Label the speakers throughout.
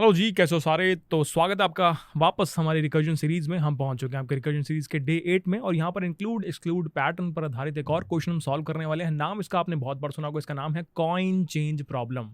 Speaker 1: Hello जी, कैसे हो सारे। तो स्वागत है आपका वापस हमारी रिकर्जन सीरीज में। हम पहुंच चुके हैं आपके रिकर्जन सीरीज के डे 8 में और यहाँ पर इंक्लूड एक्सक्लूड पैटर्न पर आधारित एक और क्वेश्चन हम सॉल्व करने वाले हैं। नाम इसका आपने बहुत बार सुना होगा, इसका नाम है coin change problem.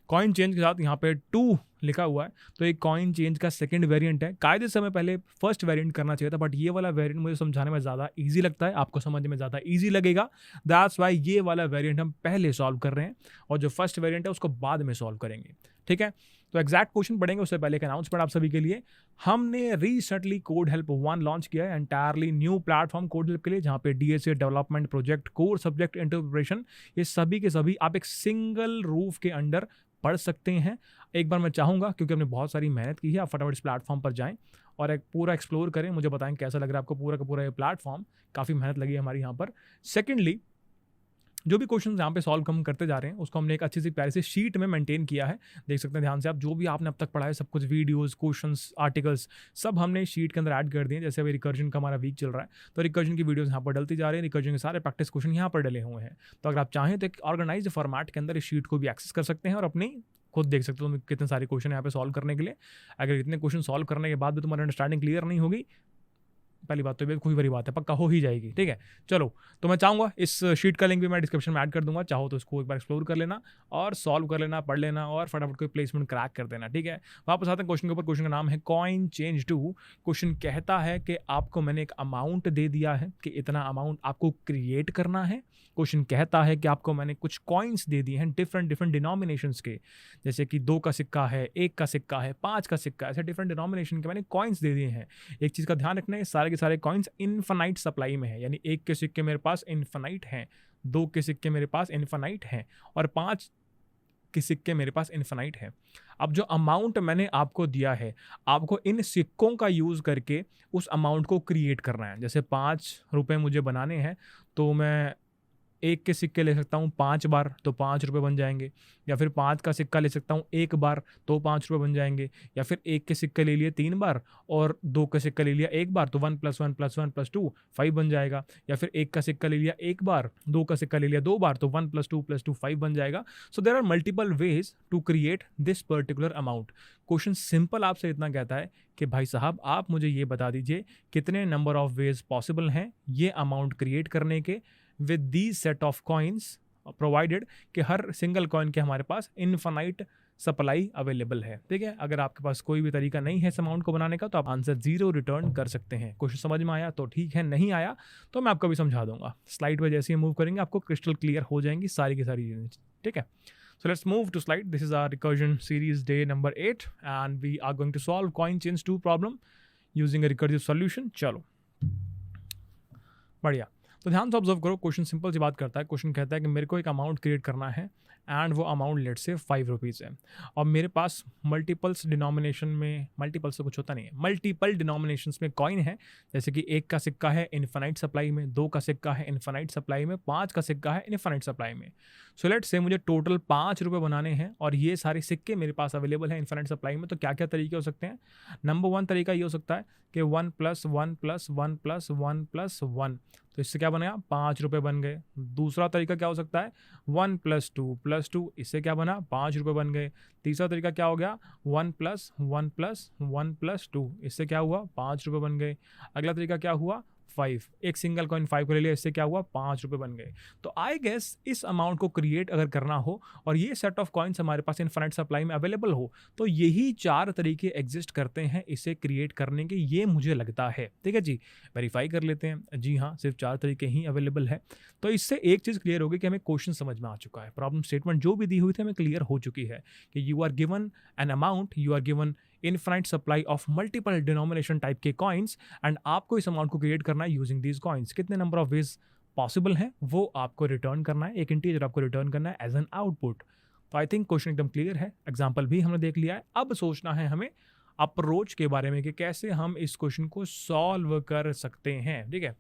Speaker 1: Coin change के साथ यहाँ पे 2 लिखा हुआ है, तो एक कॉइन चेंज का सेकंड वेरिएंट है। कायदे से हमें पहले फर्स्ट वेरिएंट करना चाहिए था, बट ये वाला वेरिएंट मुझे समझाने में ज़्यादा इजी लगता है, आपको समझने में ज़्यादा इजी लगेगा। दैट्स वाई ये वाला वेरिएंट हम पहले सॉल्व कर रहे हैं और जो फर्स्ट वेरिएंट है उसको बाद में सॉल्व करेंगे। ठीक है, तो एग्जैक्ट क्वेश्चन पढ़ेंगे उससे पहले एक अनाउंसमेंट आप सभी के लिए। हमने रिसेंटली कोड हेल्प 1 लॉन्च किया है, entirely new platform code help के लिए, जहाँ पे DSA development project core subject इंटरप्रिपरेशन ये सभी के सभी आप एक सिंगल रूफ के अंडर पढ़ सकते हैं। एक बार मैं चाहूँगा, क्योंकि हमने बहुत सारी मेहनत की है, आप फटाफट इस प्लेटफॉर्म पर जाएं और एक पूरा एक्सप्लोर करें। मुझे बताएं कैसा लग रहा है आपको पूरा का पूरा ये प्लेटफॉर्म। काफ़ी मेहनत लगी है हमारी यहाँ पर। सेकेंडली, जो भी क्वेश्चन यहाँ पे सॉल्व हम करते जा रहे हैं उसको हमने एक अच्छी सी प्यारी सी शीट में मेंटेन किया है। देख सकते हैं ध्यान से आप, जो भी आपने अब तक पढ़ा है सब कुछ, वीडियोस, क्वेश्चंस, आर्टिकल्स सब हमने शीट के अंदर ऐड कर दिए। जैसे अभी रिकर्जन का हमारा वीक चल रहा है तो रिकर्जन की वीडियोस यहाँ पर डलती जा रही है, रिकर्जन के सारे प्रैक्टिस क्वेश्चन यहाँ पर डले हुए हैं। तो अगर आप चाहें तो एक ऑर्गेनाइज्ड फॉर्मेट के अंदर इस शीट को भी एक्सेस कर सकते हैं और अपनी खुद देख सकते हो कितने सारे क्वेश्चन यहाँ पे सॉल्व करने के लिए। अगर इतने क्वेश्चन सॉल्व करने के बाद भी तुम्हारी अंडरस्टैंडिंग क्लियर नहीं होगी, पहली बात तो ये कोई बड़ी बात है, पक्का हो ही जाएगी। ठीक है, चलो, तो मैं चाहूँगा इस शीट का लिंक भी मैं डिस्क्रिप्शन में ऐड कर दूंगा, चाहो तो इसको एक बार एक्सप्लोर कर लेना और सॉल्व कर लेना, पढ़ लेना और फटाफट कोई प्लेसमेंट क्रैक कर देना। ठीक है, वापस आते हैं क्वेश्चन के ऊपर। क्वेश्चन का नाम है कॉइन चेंज टू। क्वेश्चन कहता है कि आपको मैंने एक अमाउंट दे दिया है कि इतना अमाउंट आपको क्रिएट करना है। क्वेश्चन कहता है कि आपको मैंने कुछ कॉइन्स दे दिए हैं डिफरेंट डिफरेंट डिनोमिनेशंस के, जैसे कि 2 का सिक्का है, 1 का सिक्का है, 5 का सिक्का, ऐसे डिफरेंट डिनोमिनेशन के मैंने कॉइन्स दे दिए हैं। एक चीज़ का ध्यान रखना है, सारे के सारे कॉइन्स इनफाइनाइट सप्लाई में है, यानी 1 के सिक्के मेरे पास इनफाइनाइट हैं, 2 के सिक्के मेरे पास इनफाइनाइट हैं और 5 के सिक्के मेरे पास इनफाइनाइट है। अब जो अमाउंट मैंने आपको दिया है, आपको इन सिक्कों का यूज़ करके उस अमाउंट को क्रिएट करना है। जैसे 5 रुपये मुझे बनाने हैं तो मैं 1 के सिक्के ले सकता हूँ 5 बार तो 5 रुपये बन जाएंगे, या फिर 5 का सिक्का ले सकता हूँ 1 बार तो 5 रुपये बन जाएंगे, या फिर 1 के सिक्के ले लिए 3 बार और 2 का सिक्का ले लिया 1 बार तो 1 + 1 + 1 + 2 5 बन जाएगा, या फिर 1 का सिक्का ले लिया 1 बार, 2 का सिक्का ले लिया 2 बार तो 1 + 2 + 2 5 बन जाएगा। So there are multiple ways to create this particular amount. Question simple आपसे इतना कहता है कि भाई साहब आप मुझे ये बता दीजिए कितने नंबर ऑफ वेज पॉसिबल हैं ये अमाउंट क्रिएट करने के with these set of coins, provided कि हर सिंगल कॉइन के हमारे पास इनफाइनाइट सप्लाई अवेलेबल है। ठीक है, अगर आपके पास कोई भी तरीका नहीं है इस अमाउंट को बनाने का तो आप आंसर 0 रिटर्न कर सकते हैं। क्वेश्चन समझ में आया तो ठीक है, नहीं आया तो मैं आपको भी समझा दूंगा। स्लाइड पर जैसे ही मूव करेंगे आपको क्रिस्टल क्लियर हो जाएंगी सारी की सारी चीज़ें। ठीक है, so let's move to slide. This is our recursion series day number 8 and we are going to solve coin change 2 problem using a recursive solution. चलो बढ़िया, तो ध्यान से ऑब्जर्व करो। क्वेश्चन सिंपल सी बात करता है। क्वेश्चन कहता है कि मेरे को एक अमाउंट क्रिएट करना है एंड वो अमाउंट लेट से 5 रुपीज़ है और मेरे पास मल्टीपल्स डिनोमिनेशन में, मल्टीपल्स से कुछ होता नहीं है, मल्टीपल डिनोमिनेशंस में कॉइन है। जैसे कि 1 का सिक्का है इनफाइनाइट सप्लाई में, 2 का सिक्का है इनफाइनाइट सप्लाई में, 5 का सिक्का है इनफाइनाइट सप्लाई में। सो लेट्स से मुझे टोटल 5 रुपये बनाने हैं और ये सारे सिक्के मेरे पास अवेलेबल है इनफाइनाइट सप्लाई में। तो क्या क्या तरीके हो सकते हैं? नंबर 1 तरीका ये हो सकता है कि 1 + 1 + 1 + 1 + 1, तो इससे क्या बनेगा? 5 रुपये बन गए। दूसरा तरीका क्या हो सकता है? 1 + 2 + 2, इससे क्या बना? 5 रुपये बन गए। तीसरा तरीका क्या हो गया? 1 + 1 + 1 + 2, इससे क्या हुआ? 5 रुपये बन गए। अगला तरीका क्या हुआ? 5, एक सिंगल कॉइन 5 को ले लिया, इससे क्या हुआ? 5 रुपये बन गए। तो आई गेस इस अमाउंट को क्रिएट अगर करना हो और ये सेट ऑफ कॉइन्स हमारे पास इनफाइनाइट सप्लाई में अवेलेबल हो तो यही 4 तरीके एग्जिस्ट करते हैं इसे क्रिएट करने के, ये मुझे लगता है। ठीक है जी, वेरीफाई कर लेते हैं। जी हाँ, सिर्फ 4 तरीके ही अवेलेबल है। तो इससे एक चीज़ क्लियर होगी कि हमें क्वेश्चन समझ में आ चुका है, प्रॉब्लम स्टेटमेंट जो भी दी हुई थी हमें क्लियर हो चुकी है कि you are given an amount, you are given infinite supply of multiple denomination type के कॉइन्स एंड आपको इस अमाउंट को क्रिएट करना है यूजिंग दीज कॉइन्स। कितने नंबर ऑफ वेज पॉसिबल हैं वो आपको रिटर्न करना है, एक इंटीजर आपको रिटर्न करना है एज एन आउटपुट। तो आई थिंक क्वेश्चन एकदम क्लियर है, एग्जाम्पल भी हमने देख लिया है। अब सोचना है हमें अप्रोच के बारे में कि कैसे हम इस क्वेश्चन को सॉल्व कर सकते हैं। ठीक है,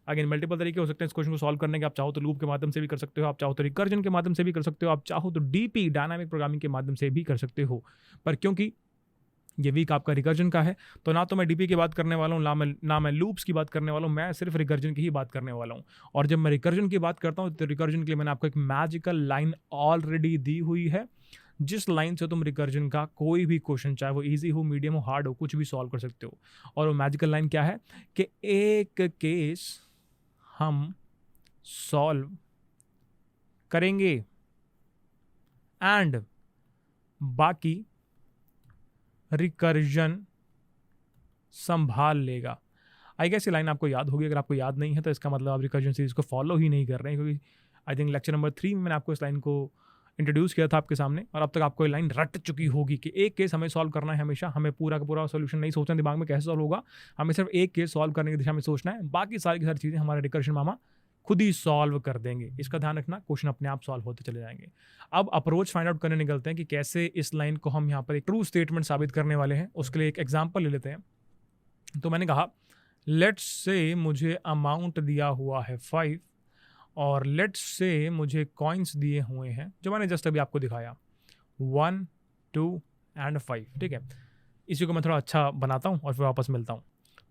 Speaker 1: अगेन मल्टीपल तरीके हो सकते हैं इस क्वेश्चन को सॉल्व करने के। आप चाहो तो लूप के माध्यम से भी कर सकते हो, आप चाहो तो रिकर्जन के माध्यम से भी कर सकते हो, आप चाहो तो डीपी डायनामिक प्रोग्रामिंग के माध्यम से भी कर सकते हो। पर क्योंकि ये वीक आपका रिकर्जन का है तो ना तो मैं डीपी की बात करने वाला हूँ, ना मैं लूप्स की बात करने वाला हूँ, मैं सिर्फ रिकर्जन की ही बात करने वाला हूँ। और जब मैं रिकर्जन की बात करता हूँ तो रिकर्जन के लिए मैंने आपको एक मैजिकल लाइन ऑलरेडी दी हुई है जिस लाइन से तुम रिकर्जन का कोई भी क्वेश्चन, चाहे वो इजी हो, मीडियम हो, हार्ड हो, कुछ भी सॉल्व कर सकते हो। और वो मैजिकल लाइन क्या है कि एक केस हम सॉल्व करेंगे एंड बाकी रिकर्जन संभाल लेगा। आई गेस ये लाइन आपको याद होगी। अगर आपको याद नहीं है तो इसका मतलब आप रिकर्जन सीरीज को फॉलो ही नहीं कर रहे हैं, क्योंकि आई थिंक लेक्चर नंबर 3 में मैंने आपको इस लाइन को इंट्रोड्यूस किया था आपके सामने, और अब तक आपको ये लाइन रट चुकी होगी कि एक केस हमें सॉल्व करना है हमेशा। हमें पूरा का पूरा सोल्यूशन नहीं सोचना दिमाग में कैसे सॉल्व होगा, हमें सिर्फ एक केस सॉल्व करने की दिशा में सोचना है, बाकी सारी की सारी चीज़ें हमारे रिकर्जन मामा खुद ही सॉल्व कर देंगे। इसका ध्यान रखना, क्वेश्चन अपने आप सॉल्व होते चले जाएंगे। अब अप्रोच फाइंड आउट करने निकलते हैं कि कैसे इस लाइन को हम यहाँ पर एक ट्रू स्टेटमेंट साबित करने वाले हैं। उसके लिए एक एग्जाम्पल ले लेते हैं। तो मैंने कहा लेट्स से मुझे अमाउंट दिया हुआ है 5 और लेट्स से मुझे कॉइन्स दिए हुए हैं जो मैंने जस्ट अभी आपको दिखाया 1, 2 एंड 5। ठीक है, इसी को मैं थोड़ा अच्छा बनाता हूँ और फिर वापस मिलता हूँ।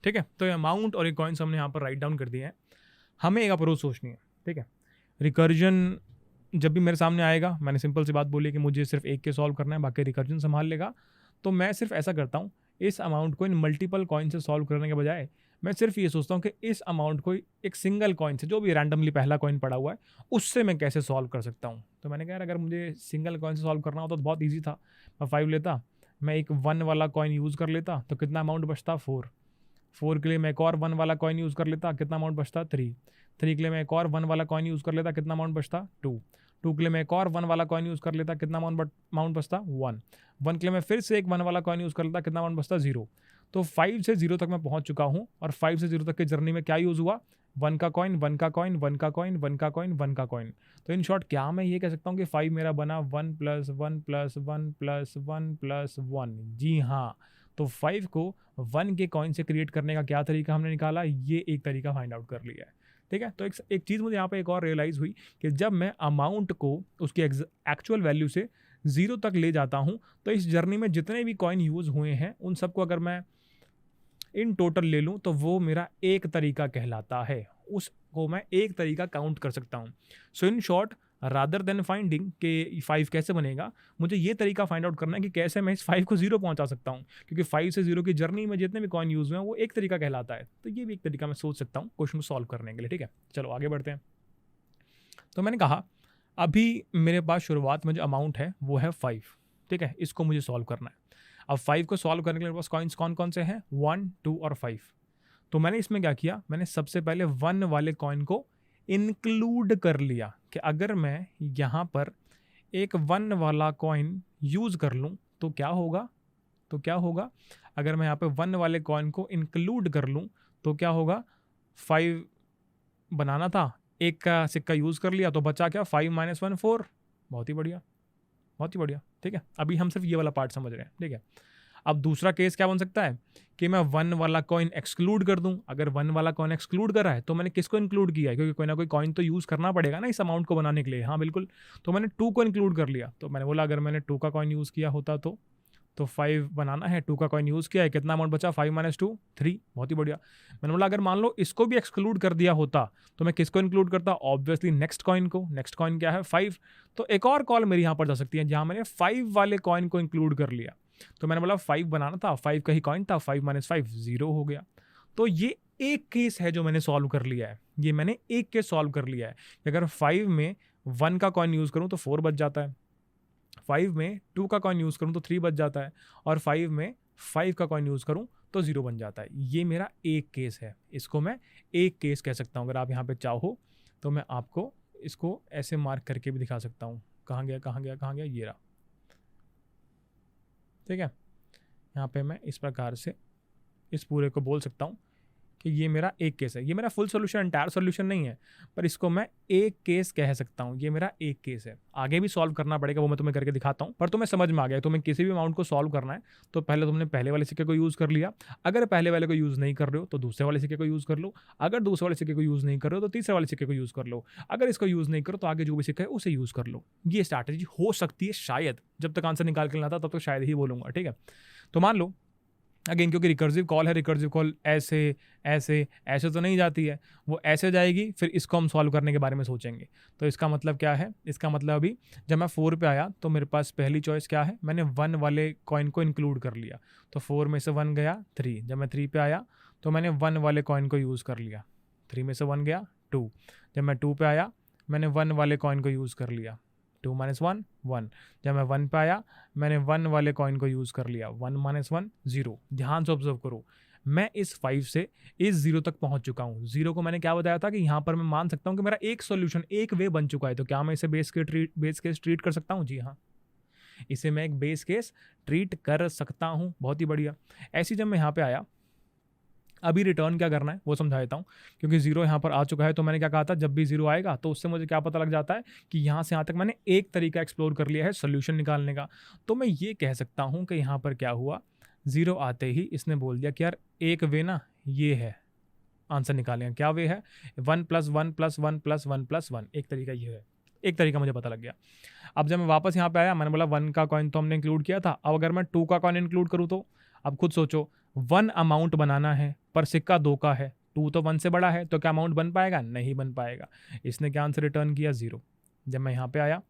Speaker 1: ठीक है, तो ये अमाउंट और ये कॉइन्स हमने यहाँ पर राइट डाउन कर दिए हैं। हमें एक अप्रोच सोचनी है। ठीक है, रिकर्जन जब भी मेरे सामने आएगा, मैंने सिंपल सी बात बोली कि मुझे सिर्फ एक के सॉल्व करना है, बाकी रिकर्जन संभाल लेगा। तो मैं सिर्फ ऐसा करता हूँ, इस अमाउंट को इन मल्टीपल कॉइन से सॉल्व करने के बजाय मैं सिर्फ ये सोचता हूँ कि इस अमाउंट को एक सिंगल कॉइन से, जो भी रैंडमली पहला कॉइन पड़ा हुआ है, उससे मैं कैसे सॉल्व कर सकता हूँ। तो मैंने कहा यार अगर मुझे सिंगल कॉइन से सॉल्व करना होता तो बहुत ईजी था। मैं 5 लेता, मैं एक 1 वाला कॉइन यूज़ कर लेता, तो कितना अमाउंट बचता 4 के लिए मैं एक और 1 वाला कॉइन यूज़ कर लेता, कितना अमाउंट बचता 3 के लिए मैं एक और 1 वाला कॉइन यूज़ कर लेता, कितना अमाउंट बचता 2 के लिए मैं एक और 1 वाला कॉइन यूज़ कर लेता, कितना अमाउंट बचता 1 के लिए मैं फिर से एक 1 वाला कॉइन यूज़ कर लेता, कितना अमाउंट बचता 0। तो 5 से 0 तक मैं पहुंच चुका हूं, और 5 से 0 तक की जर्नी में क्या यूज़ हुआ, 1 का कॉइन, 1 का कॉइन, 1 का कॉइन, 1 का कॉइन, 1 का कॉइन। तो इन शॉर्ट क्या मैं ये कह सकता हूँ कि 5 मेरा बना 1 + 1 + 1 + 1 + 1। जी हाँ, तो 5 को 1 के कॉइन से क्रिएट करने का क्या तरीका हमने निकाला, ये एक तरीका फाइंड आउट कर लिया है। ठीक है, तो एक चीज़ मुझे यहाँ पे एक और रियलाइज़ हुई कि जब मैं अमाउंट को उसकी एक्चुअल वैल्यू से 0 तक ले जाता हूँ, तो इस जर्नी में जितने भी कॉइन यूज़ हुए हैं उन सबको अगर मैं इन टोटल ले लूँ तो वो मेरा एक तरीका कहलाता है, उसको मैं एक तरीका काउंट कर सकता हूँ। So in short, rather than finding कि 5 कैसे बनेगा, मुझे ये तरीका फाइंड आउट करना है कि कैसे मैं इस 5 को 0 पहुंचा सकता हूँ, क्योंकि 5 से 0 की जर्नी में जितने भी कॉइन यूज़ हुए हैं वो एक तरीका कहलाता है। तो ये भी एक तरीका मैं सोच सकता हूँ क्वेश्चन को सॉल्व करने के लिए। ठीक है, चलो आगे बढ़ते हैं। तो मैंने कहा अभी मेरे पास शुरुआत में जो अमाउंट है वो है 5। ठीक है, इसको मुझे सॉल्व करना है। अब 5 को सॉल्व करने के लिए मेरे पास कॉइन्स कौन कौन से हैं, 1, 2 और 5। तो मैंने इसमें क्या किया, मैंने सबसे पहले 1 वाले कॉइन को इंक्लूड कर लिया कि अगर मैं यहाँ पर एक 1 वाला कॉइन यूज़ कर लूँ तो क्या होगा, अगर मैं यहाँ पे 1 वाले कॉइन को इंक्लूड कर लूँ तो क्या होगा, 5 बनाना था, एक का सिक्का यूज़ कर लिया तो बचा क्या, 5 - 1 4। बहुत ही बढ़िया। ठीक है, अभी हम सिर्फ ये वाला पार्ट समझ रहे हैं। ठीक है, अब दूसरा केस क्या बन सकता है कि मैं 1 वाला कॉइन एक्सक्लूड कर दूं। अगर 1 वाला कॉइन एक्सक्लूड करा है तो मैंने किसको इंक्लूड किया है, क्योंकि कोई ना कोई कॉइन तो यूज़ करना पड़ेगा ना इस अमाउंट को बनाने के लिए। हाँ बिल्कुल, तो मैंने 2 को इंक्लूड कर लिया। तो मैंने बोला अगर मैंने 2 का कॉइन यूज़ किया होता तो 5 बनाना है, 2 का कॉइन यूज़ किया है, कितना अमाउंट बचा, 5 - 2 3। बहुत ही बढ़िया। मैंने बोला अगर मान लो इसको भी एक्सक्लूड कर दिया होता तो मैं किसको इंक्लूड करता, ऑब्वियसली नेक्स्ट कॉइन को। नेक्स्ट कॉइन क्या है, 5। तो एक और कॉल मेरी यहाँ पर जा सकती है जहाँ मैंने 5 वाले कॉइन को इंक्लूड कर लिया। तो मैंने बोला 5 बनाना था, 5 का ही कॉइन था, 5 - 5 0 हो गया। तो ये एक केस है जो मैंने सॉल्व कर लिया है, ये मैंने एक केस सॉल्व कर लिया है कि अगर 5 में 1 का कॉइन यूज़ करूँ तो 4 बच जाता है, 5 में 2 का कॉइन यूज़ करूँ तो 3 बच जाता है, और 5 में 5 का कॉइन यूज़ करूँ तो 0 बन जाता है। ये मेरा एक केस है, इसको मैं एक केस कह सकता हूँ। अगर आप यहाँ पे चाहो तो मैं आपको इसको ऐसे मार्क करके भी दिखा सकता हूँ। कहाँ गया, ये रहा। ठीक है, यहाँ पे मैं इस प्रकार से इस पूरे को बोल सकता हूँ कि ये मेरा एक केस है। ये मेरा फुल सोल्यूशन, एंटायर सोल्यूशन नहीं है, पर इसको मैं एक केस कह सकता हूँ। ये मेरा एक केस है, आगे भी सॉल्व करना पड़ेगा, वो मैं तुम्हें करके दिखाता हूँ। पर तुम्हें समझ में आ गया, तुम्हें किसी भी अमाउंट को सॉल्व करना है तो पहले तुमने पहले वाले सिक्के को यूज़ कर लिया। अगर पहले वाले को यूज़ नहीं कर रहे हो तो दूसरे वाले सिक्के को यूज़ कर लो। अगर दूसरे वाले सिक्के को यूज़ नहीं कर रहे हो तो तीसरे वाले सिक्के को यूज़ कर लो। अगर इसको यूज़ नहीं करो तो आगे जो भी सिक्का है उसे यूज़ कर लो। ये स्ट्रैटेजी हो सकती है शायद, जब तक आंसर निकाल के लाता तब तक शायद ही बोलूँगा। ठीक है, तो मान लो अगेन क्योंकि रिकर्सिव कॉल है, रिकर्सिव कॉल ऐसे ऐसे ऐसे तो नहीं जाती है, वो ऐसे जाएगी, फिर इसको हम सॉल्व करने के बारे में सोचेंगे। तो इसका मतलब क्या है, इसका मतलब अभी जब मैं 4 पे आया तो मेरे पास पहली चॉइस क्या है, मैंने 1 वाले कॉइन को इंक्लूड कर लिया, तो 4 में से 1 गया 3। जब मैं 3 पे आया तो मैंने 1 वाले कॉइन को यूज़ कर लिया, 3 में से 1 गया 2। जब मैं 2 पे आया मैंने 1 वाले कॉइन को यूज़ कर लिया, 2 - 1 1। जब मैं 1 पे आया मैंने 1 वाले कॉइन को यूज़ कर लिया, 1 - 1 0। ध्यान से ऑब्जर्व करो, मैं इस 5 से इस 0 तक पहुंच चुका हूं। 0 को मैंने क्या बताया था कि यहाँ पर मैं मान सकता हूँ कि मेरा एक सॉल्यूशन, एक वे बन चुका है। तो क्या मैं इसे बेस केस ट्रीट कर सकता हूँ? जी हाँ, इसे मैं एक बेस केस ट्रीट कर सकता हूँ। बहुत ही बढ़िया। ऐसी जब मैं यहाँ पे आया, अभी रिटर्न क्या करना है वो समझा देता हूँ, क्योंकि 0 यहाँ पर आ चुका है। तो मैंने क्या कहा था, जब भी 0 आएगा तो उससे मुझे क्या पता लग जाता है कि यहाँ से यहाँ तक मैंने एक तरीका एक्सप्लोर कर लिया है सोल्यूशन निकालने का। तो मैं ये कह सकता हूँ कि यहाँ पर क्या हुआ, 0 आते ही इसने बोल दिया कि यार एक वे ना ये है, आंसर निकालें। क्या वे है? 1 + 1 + 1 + 1 + 1। एक तरीका ये है, एक तरीका मुझे पता लग गया। अब जब मैं वापस यहाँ पे आया, मैंने बोला 1 का कॉइन तो हमने इंक्लूड किया था, अब अगर मैं 2 का कॉइन इंक्लूड करूँ तो अब खुद सोचो, 1 अमाउंट बनाना है पर सिक्का 2 का है, 2 तो 1 से बड़ा है, तो क्या अमाउंट बन पाएगा? नहीं बन पाएगा। इसने क्या आंसर रिटर्न किया? 0। जब मैं यहाँ पे आया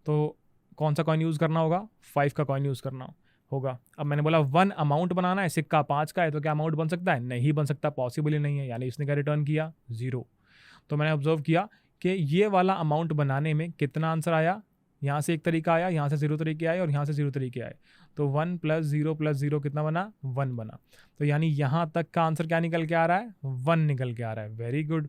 Speaker 1: तो कौन सा कॉइन यूज़ करना होगा? 5 का कॉइन यूज़ करना होगा। अब मैंने बोला 1 अमाउंट बनाना है, सिक्का 5 का है, तो क्या अमाउंट बन सकता है? नहीं बन सकता, पॉसिबल ही नहीं है। यानी इसने क्या रिटर्न किया? 0। तो मैंने ऑब्जर्व किया कि ये वाला अमाउंट बनाने में कितना आंसर आया, यहाँ से एक तरीका आया, यहाँ से 0 तरीके आए और यहाँ से 0 तरीके आए। तो 1 + 0 + 0 कितना बना? 1 बना। तो यानी यहाँ तक का आंसर क्या निकल के आ रहा है? 1 निकल के आ रहा है। Very good.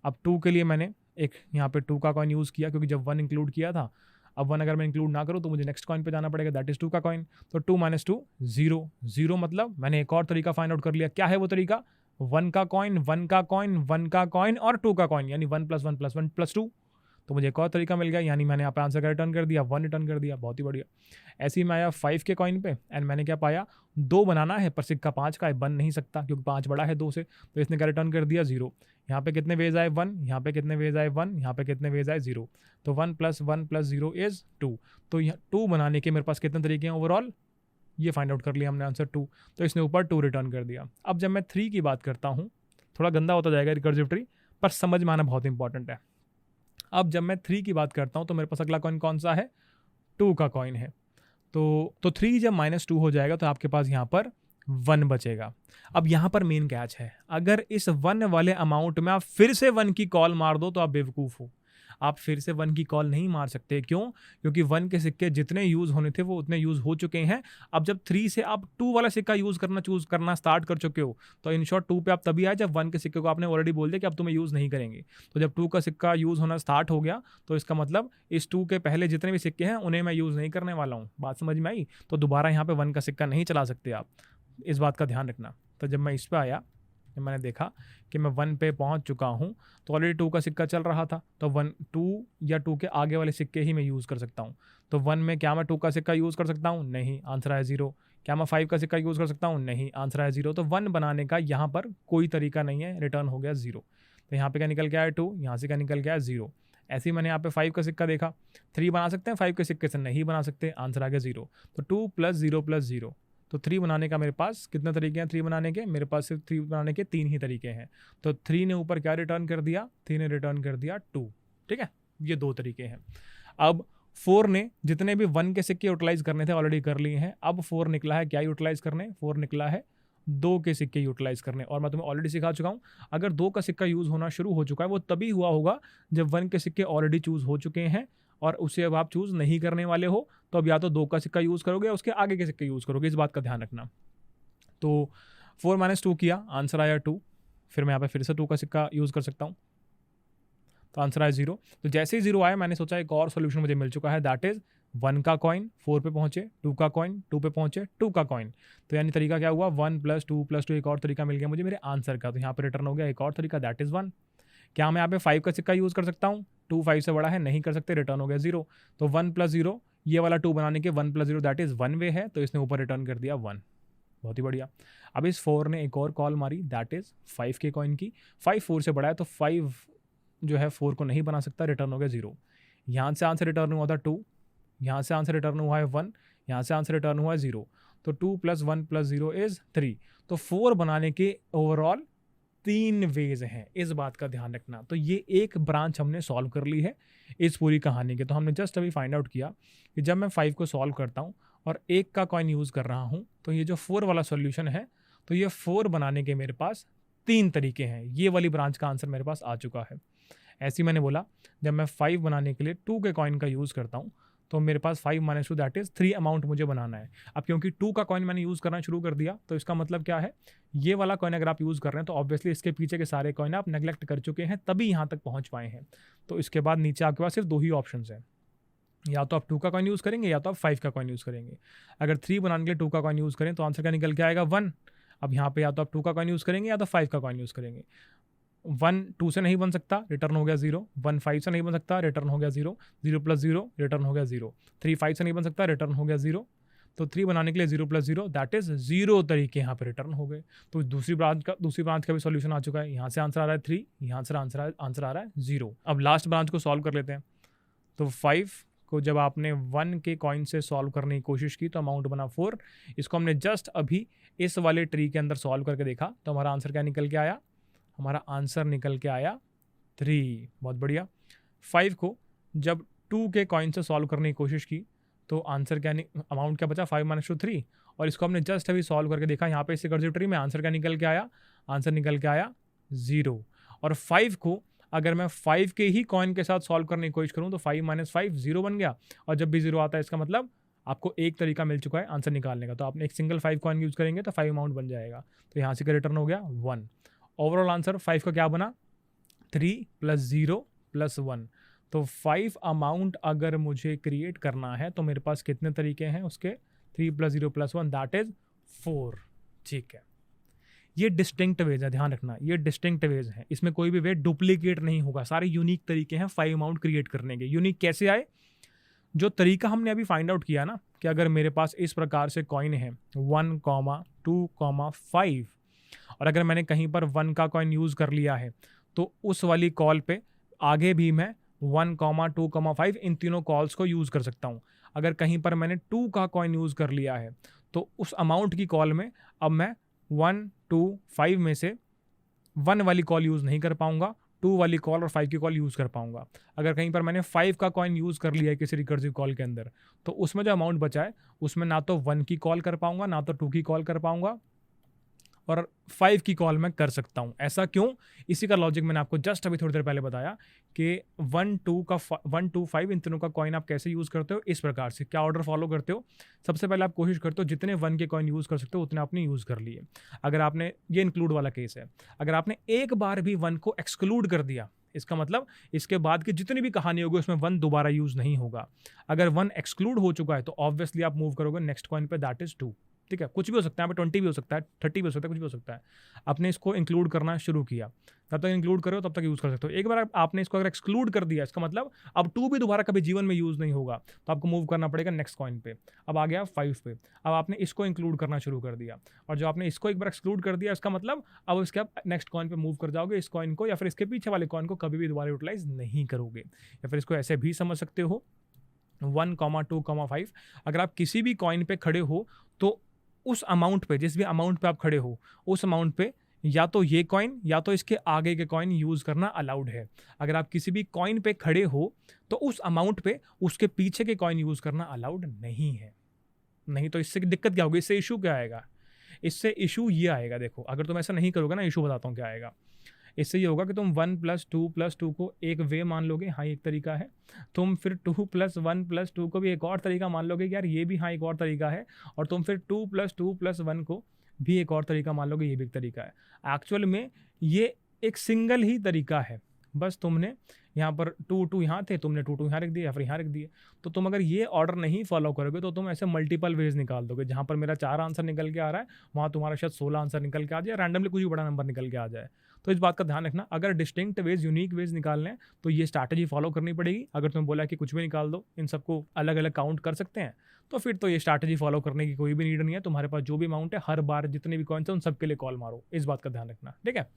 Speaker 1: अब 2 के लिए मैंने एक यहाँ पे 2 का कॉइन यूज़ किया, क्योंकि जब 1 इंक्लूड किया था, अब 1 अगर मैं इंक्लूड ना करूँ तो मुझे नेक्स्ट कॉइन पे जाना पड़ेगा, दैट इज़ 2 का कॉइन। तो 2 - 2 0 0, मतलब मैंने एक और तरीका फाइंड आउट कर लिया। क्या है वो तरीका? 1 का कॉइन 1 का कॉइन 1 का कॉइन और 2 का कॉइन, यानी 1 + 1 + 1 + 2। तो मुझे एक और तरीका मिल गया, यानी मैंने यहाँ पे आंसर का रिटर्न कर दिया, 1 रिटर्न कर दिया। बहुत ही बढ़िया। ऐसे ही मैं आया 5 के कॉइन पे एंड मैंने क्या पाया, 2 बनाना है पर सिक्का 5 का है, बन नहीं सकता क्योंकि 5 बड़ा है 2 से। तो इसने क्या रिटर्न कर दिया? 0। यहाँ पे कितने वेज आए? 1। यहाँ पे कितने वेज आए? 1। यहाँ पे कितने वेज आए? 0। तो 1 + 1 + 0 इज़ 2। तो यहाँ 2 बनाने के मेरे पास कितने तरीके हैं ओवरऑल? ये फाइंड आउट कर लिया हमने, आंसर 2। तो इसने ऊपर 2 रिटर्न कर दिया। अब जब मैं 3 की बात करता हूँ, थोड़ा गंदा होता जाएगा रिकर्सिव ट्री, पर समझ में आना बहुत इंपॉर्टेंट है। अब जब मैं 3 की बात करता हूँ तो मेरे पास अगला कॉइन कौन सा है? 2 का कॉइन है। तो 3 जब -2 हो जाएगा तो आपके पास यहाँ पर 1 बचेगा। अब यहाँ पर मेन कैच है, अगर इस 1 वाले अमाउंट में आप फिर से 1 की कॉल मार दो तो आप बेवकूफ़ हो। आप फिर से 1 की कॉल नहीं मार सकते। क्यों? क्योंकि 1 के सिक्के जितने यूज़ होने थे वो उतने यूज़ हो चुके हैं। अब जब 3 से आप 2 वाला सिक्का चूज़ करना स्टार्ट कर चुके हो, तो इन शॉर्ट 2 पे आप तभी आए जब 1 के सिक्के को आपने ऑलरेडी बोल दिया कि अब तुम्हें यूज़ नहीं करेंगे। तो जब 2 का सिक्का यूज़ होना स्टार्ट हो गया तो इसका मतलब इस 2 के पहले जितने भी सिक्के हैं उन्हें मैं यूज़ नहीं करने वाला हूँ। बात समझ में आई? तो दोबारा यहाँ पे 1 का सिक्का नहीं चला सकते आप, इस बात का ध्यान रखना। तो जब मैं इस पे आया, जब मैंने देखा कि मैं 1 पे पहुंच चुका हूं, तो ऑलरेडी 2 का सिक्का चल रहा था, तो 1 2 या 2 के आगे वाले सिक्के ही मैं यूज़ कर सकता हूं। तो 1 में क्या मैं 2 का सिक्का यूज़ कर सकता हूं? नहीं, आंसर है 0। क्या मैं 5 का सिक्का यूज़ कर सकता हूं? नहीं, आंसर है 0। तो 1 बनाने का यहाँ पर कोई तरीका नहीं है, रिटर्न हो गया 0। तो यहाँ पे क्या निकल के आया? 2। यहाँ से क्या निकल के आया? 0। ऐसे ही मैंने यहाँ पे 5 का सिक्का देखा, 3 बना सकते हैं 5 के सिक्के से? नहीं बना सकते, आंसर आ गया 0। तो 2 + 0 + 0, तो 3 बनाने का मेरे पास कितने तरीके हैं? 3 बनाने के मेरे पास सिर्फ 3 बनाने के 3 ही तरीके हैं। तो 3 ने ऊपर क्या रिटर्न कर दिया? 3 ने रिटर्न कर दिया 2। ठीक है, ये 2 तरीके हैं। अब 4 ने जितने भी 1 के सिक्के यूटिलाइज करने थे ऑलरेडी कर लिए हैं। अब 4 निकला है क्या यूटिलाइज करने? 4 निकला है 2 के सिक्के यूटिलाइज करने। और मैं तुम्हें ऑलरेडी सिखा चुका हूँ, अगर 2 का सिक्का यूज़ होना शुरू हो चुका है वो तभी हुआ होगा जब 1 के सिक्के ऑलरेडी चूज़ हो चुके हैं और उसे अब आप चूज़ नहीं करने वाले हो। तो अब या तो 2 का सिक्का यूज़ करोगे या उसके आगे के सिक्के यूज़ करोगे, इस बात का ध्यान रखना। तो 4 - 2 किया, आंसर आया 2। फिर मैं यहाँ पे फिर से 2 का सिक्का यूज़ कर सकता हूँ, तो आंसर आया 0। तो जैसे ही 0 आया मैंने सोचा एक और सोल्यूशन मुझे मिल चुका है, दैट इज़ 1 का कॉइन 4 पे पहुंचे, 2 का कॉइन 2 पे पहुंचे, 2 का कॉइन। तो यानी तरीका क्या हुआ? 1 + 2 + 2, एक और तरीका मिल गया मुझे मेरे आंसर का। तो यहाँ पे रिटर्न हो गया एक और तरीका, दैट इज़ 1। क्या मैं यहाँ पे 5 का सिक्का यूज़ कर सकता हूँ? 2 5 से बड़ा है, नहीं कर सकते, रिटर्न हो गया 0। तो 1 + 0, ये वाला 2 बनाने के 1 + 0 दैट इज़ 1 वे है, तो इसने ऊपर रिटर्न कर दिया 1। बहुत ही बढ़िया। अब इस 4 ने एक और कॉल मारी, दैट इज़ 5 के कॉइन की। 5 4 से बड़ा है तो 5 जो है 4 को नहीं बना सकता, रिटर्न हो गया 0। यहाँ से आंसर रिटर्न हुआ था 2, यहाँ से आंसर रिटर्न हुआ है 1, यहाँ से आंसर रिटर्न हुआ है 0। तो 2 + 1 + 0 इज 3। तो 4 बनाने के ओवरऑल 3 वेज हैं, इस बात का ध्यान रखना। तो ये एक ब्रांच हमने सॉल्व कर ली है इस पूरी कहानी के। तो हमने जस्ट अभी फाइंड आउट किया कि जब मैं 5 को सॉल्व करता हूँ और 1 का कॉइन यूज़ कर रहा हूँ, तो ये जो 4 वाला सॉल्यूशन है, तो ये 4 बनाने के मेरे पास 3 तरीके हैं। ये वाली ब्रांच का आंसर मेरे पास आ चुका है। ऐसे ही मैंने बोला, जब मैं 5 बनाने के लिए 2 के कॉइन का यूज़ करता हूँ, तो मेरे पास 5 - 2 दैट इज़ 3 अमाउंट मुझे बनाना है। अब क्योंकि 2 का कॉइन मैंने यूज़ करना शुरू कर दिया, तो इसका मतलब क्या है, ये वाला कॉइन अगर आप यूज़ कर रहे हैं तो ऑब्वियसली इसके पीछे के सारे कॉइन आप नेग्लेक्ट कर चुके हैं, तभी यहाँ तक पहुँच पाए हैं। तो इसके बाद नीचे आपके पास सिर्फ 2 ही ऑप्शंस हैं, या तो आप 2 का कॉइन यूज़ करेंगे या तो आप 5 का कॉइन यूज़ करेंगे। अगर 3 बनाने के लिए 2 का कॉइन यूज़ करें तो आंसर क्या निकल के आएगा, 1। अब यहाँ पे या तो आप 2 का कॉइन यूज़ करेंगे या तो 5 का कॉइन यूज़ करेंगे। 1 2 से नहीं बन सकता, रिटर्न हो गया 0। 1 5 से नहीं बन सकता, रिटर्न हो गया 0। 0 + 0 रिटर्न हो गया 0। 3 5 से नहीं बन सकता, रिटर्न हो गया 0। तो 3 बनाने के लिए 0 + 0 दैट इज 0 तरीके यहाँ पे रिटर्न हो गए। तो दूसरी ब्रांच का भी सॉल्यूशन आ चुका है। यहाँ से आंसर आ रहा है 3, यहाँ से आंसर आ रहा है 0। अब लास्ट ब्रांच को सॉल्व कर लेते हैं। तो 5 को जब आपने 1 के कॉइन से सॉल्व करने की कोशिश की तो अमाउंट बना 4। इसको हमने जस्ट अभी इस वाले ट्री के अंदर सॉल्व करके देखा, तो हमारा आंसर क्या निकल के आया, हमारा आंसर निकल के आया 3। बहुत बढ़िया। 5 को जब 2 के कॉइन से सॉल्व करने की कोशिश की तो आंसर क्या, अमाउंट क्या बचा, 5 - 2 3। और इसको हमने जस्ट अभी सॉल्व करके देखा, यहाँ पे इस रिकर्सिव ट्री में आंसर क्या निकल के आया, आंसर निकल के आया 0। और 5 को अगर मैं 5 के ही कॉइन के साथ सॉल्व करने की कोशिश करूँ तो 5 - 5 0 बन गया। और जब भी 0 आता है इसका मतलब आपको एक तरीका मिल चुका है आंसर निकालने का। तो आपने एक सिंगल 5 कॉइन यूज़ करेंगे तो 5 अमाउंट बन जाएगा। तो यहाँ से क्या रिटर्न हो गया, 1। ओवरऑल आंसर 5 का क्या बना, 3 + 0 + 1। तो 5 अमाउंट अगर मुझे क्रिएट करना है तो मेरे पास कितने तरीके हैं उसके, 3 + 0 + 1 दैट इज 4। ठीक है, ये डिस्टिंक्ट वेज है, ध्यान रखना, ये डिस्टिंक्ट वेज है, इसमें कोई भी वे डुप्लीकेट नहीं होगा। सारे यूनिक तरीके हैं 5 अमाउंट क्रिएट करने के। यूनिक कैसे आए, जो तरीका हमने अभी फाइंड आउट किया ना, कि अगर मेरे पास इस प्रकार से कॉइन है 1, 2, 5, और अगर मैंने कहीं पर 1 का कॉइन यूज़ कर लिया है तो उस वाली कॉल पे आगे भी मैं 1, 2, 5 इन तीनों कॉल्स को यूज़ कर सकता हूँ। अगर कहीं पर मैंने 2 का कॉइन यूज़ कर लिया है तो उस अमाउंट की कॉल में अब मैं 1, 2, 5 में से 1 वाली कॉल यूज़ नहीं कर पाऊंगा, 2 वाली कॉल और 5 की कॉल यूज़ कर पाऊंगा। अगर कहीं पर मैंने 5 का कॉइन यूज़ कर लिया है किसी रिकर्सिव कॉल के अंदर, तो उसमें जो अमाउंट बचा है उसमें ना तो 1 की कॉल कर पाऊंगा, ना तो 2 की कॉल कर पाऊंगा, और 5 की कॉल मैं कर सकता हूं। ऐसा क्यों, इसी का लॉजिक मैंने आपको जस्ट अभी थोड़ी देर पहले बताया कि 1, 2, 5 इन तीनों का कॉइन आप कैसे यूज़ करते हो। इस प्रकार से क्या ऑर्डर फॉलो करते हो, सबसे पहले आप कोशिश करते हो जितने 1 के कॉइन यूज़ कर सकते हो उतने आपने यूज़ कर लिए। अगर आपने, ये इंक्लूड वाला केस है, अगर आपने एक बार भी 1 को एक्सक्लूड कर दिया, इसका मतलब इसके बाद की जितनी भी कहानी होगी उसमें 1 दोबारा यूज़ नहीं होगा। अगर 1 एक्सक्लूड हो चुका है तो ऑब्वियसली आप मूव करोगे नेक्स्ट कॉइन पे, दैट इज 2। ठीक है, कुछ भी हो सकता है, 20 भी हो सकता है, 30 भी हो सकता है, कुछ भी हो सकता है। आपने इसको इंक्लूड करना शुरू किया, तब तक इंक्लूड करो तब तक यूज़ कर सकते हो। एक बार आपने इसको अगर एक्सक्लूड कर दिया, इसका मतलब अब 2 भी दोबारा कभी जीवन में यूज़ नहीं होगा, तो आपको मूव करना पड़ेगा नेक्स्ट कॉइन पे। अब आ गया 5 पे, अब आपने इसको इंक्लूड करना शुरू कर दिया, और जो आपने इसको एक बार एक्सक्लूड कर दिया इसका मतलब अब इसके आप नेक्स्ट कॉइन पे मूव कर जाओगे, इस कॉइन को या फिर इसके पीछे वाले कॉइन को कभी भी दोबारा यूटिलाइज नहीं करोगे। या फिर इसको ऐसे भी समझ सकते हो, 1, 2, 5 अगर आप किसी भी कॉइन पे खड़े हो तो उस अमाउंट पे, जिस भी अमाउंट पे आप खड़े हो उस अमाउंट पे या तो ये कॉइन या तो इसके आगे के कॉइन यूज़ करना अलाउड है। अगर आप किसी भी कॉइन पे खड़े हो तो उस अमाउंट पे उसके पीछे के कॉइन यूज़ करना अलाउड नहीं है। नहीं तो इससे दिक्कत क्या होगी, इससे इशू क्या आएगा, इससे इशू ये आएगा, देखो अगर तुम ऐसा नहीं करोगे ना, इशू बताता हूँ क्या आएगा। इससे ये होगा कि तुम 1 + 2 + 2 को एक वे मान लोगे, हाँ एक तरीका है। तुम फिर 2 + 1 + 2 को भी एक और तरीका मान लोगे कि यार ये भी हाँ एक और तरीका है। और तुम फिर 2 + 2 + 1 को भी एक और तरीका मान लोगे, ये भी एक तरीका है। एक्चुअल में ये एक सिंगल ही तरीका है, बस तुमने यहाँ पर 2 2 यहाँ थे, तुमने 2 2 यहाँ रख दिए या फिर यहाँ रख दिए। तो तुम अगर ये ऑर्डर नहीं फॉलो करोगे तो तुम ऐसे मल्टीपल वेज निकाल दोगे। जहाँ पर मेरा 4 आंसर निकल के आ रहा है वहाँ तुम्हारा शायद 16 आंसर निकल के आ जाए, रैंडमली कुछ भी बड़ा नंबर निकल के आ जाए। तो इस बात का ध्यान रखना, अगर डिस्टिंक्ट वेज, यूनिक वेज निकालने हैं तो ये स्ट्रैटेजी फॉलो करनी पड़ेगी। अगर तुम्हें बोला कि कुछ भी निकाल दो, इन सबको अलग अलग काउंट कर सकते हैं, तो फिर तो ये स्ट्रैटेजी फॉलो करने की कोई भी नीड नहीं है। तुम्हारे पास जो भी अमाउंट है हर बार जितने भी कॉइन्स हैं उन सबके लिए कॉल मारो, इस बात का ध्यान रखना, ठीक है।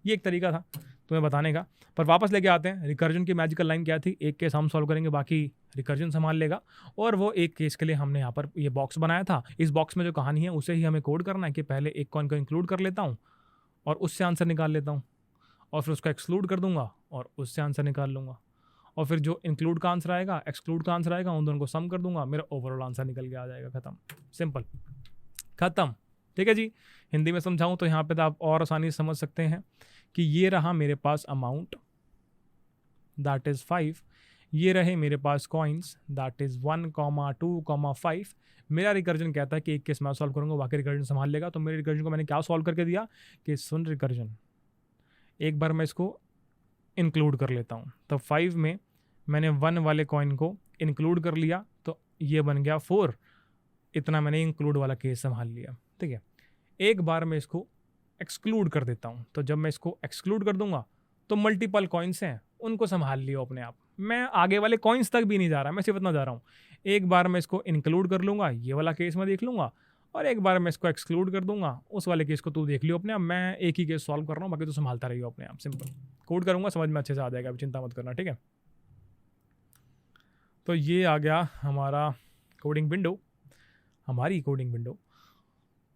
Speaker 1: ये एक तरीका था तुम्हें बताने का। पर वापस लेके आते हैं, रिकर्जन की मैजिकल लाइन क्या थी, एक केस हम सॉल्व करेंगे, बाकी रिकर्जन संभाल लेगा। और वो एक केस के लिए हमने यहाँ पर ये बॉक्स बनाया था। इस बॉक्स में जो कहानी है उसे ही हमें कोड करना है कि पहले एक कॉइन को इंक्लूड कर लेता हूँ और उससे आंसर निकाल लेता हूँ, और फिर उसका एक्सक्लूड कर दूंगा और उससे आंसर निकाल लूँगा, और फिर जो इंक्लूड का आंसर आएगा एक्सक्लूड का आंसर आएगा, उन दोनों को सम कर दूंगा, मेरा ओवरऑल आंसर निकल के आ जाएगा। खत्म, सिंपल, खत्म। ठीक है जी। हिंदी में समझाऊं तो यहाँ पे तो आप और आसानी से समझ सकते हैं कि ये रहा मेरे पास अमाउंट दैट इज़ 5, ये रहे मेरे पास कॉइन्स दैट इज़ 1, 2, 5। मेरा रिकर्जन कहता है कि एक केस मैं सॉल्व करूंगा, बाकी रिकर्जन संभाल लेगा। तो मेरे रिकर्जन को मैंने क्या सॉल्व करके दिया कि सुन रिकर्जन, एक बार मैं इसको इंक्लूड कर लेता हूँ। तो 5 में मैंने 1 वाले कॉइन को इंक्लूड कर लिया, तो ये बन गया 4। इतना मैंने इंक्लूड वाला केस संभाल लिया। ठीक है, एक बार मैं इसको एक्सक्लूड कर देता हूँ। तो जब मैं इसको एक्सक्लूड कर दूंगा तो मल्टीपल कॉइन्स हैं, उनको संभाल लियो अपने आप। मैं आगे वाले कॉइन्स तक भी नहीं जा रहा, मैं सिर्फ इतना जा रहा हूँ। एक बार मैं इसको इंक्लूड कर लूँगा, ये वाला केस मैं देख लूँगा, और एक बार मैं इसको एक्सक्लूड कर दूंगा, उस वाले केस को तू देख लियो अपने आप। मैं एक ही केस सॉल्व कर रहा हूँ, बाकी तो संभालता रहियो अपने आप। सिंपल कोड करूँगा, समझ में अच्छे से आ जाएगा, अभी चिंता मत करना। ठीक है, तो ये आ गया हमारा कोडिंग विंडो, हमारी कोडिंग विंडो।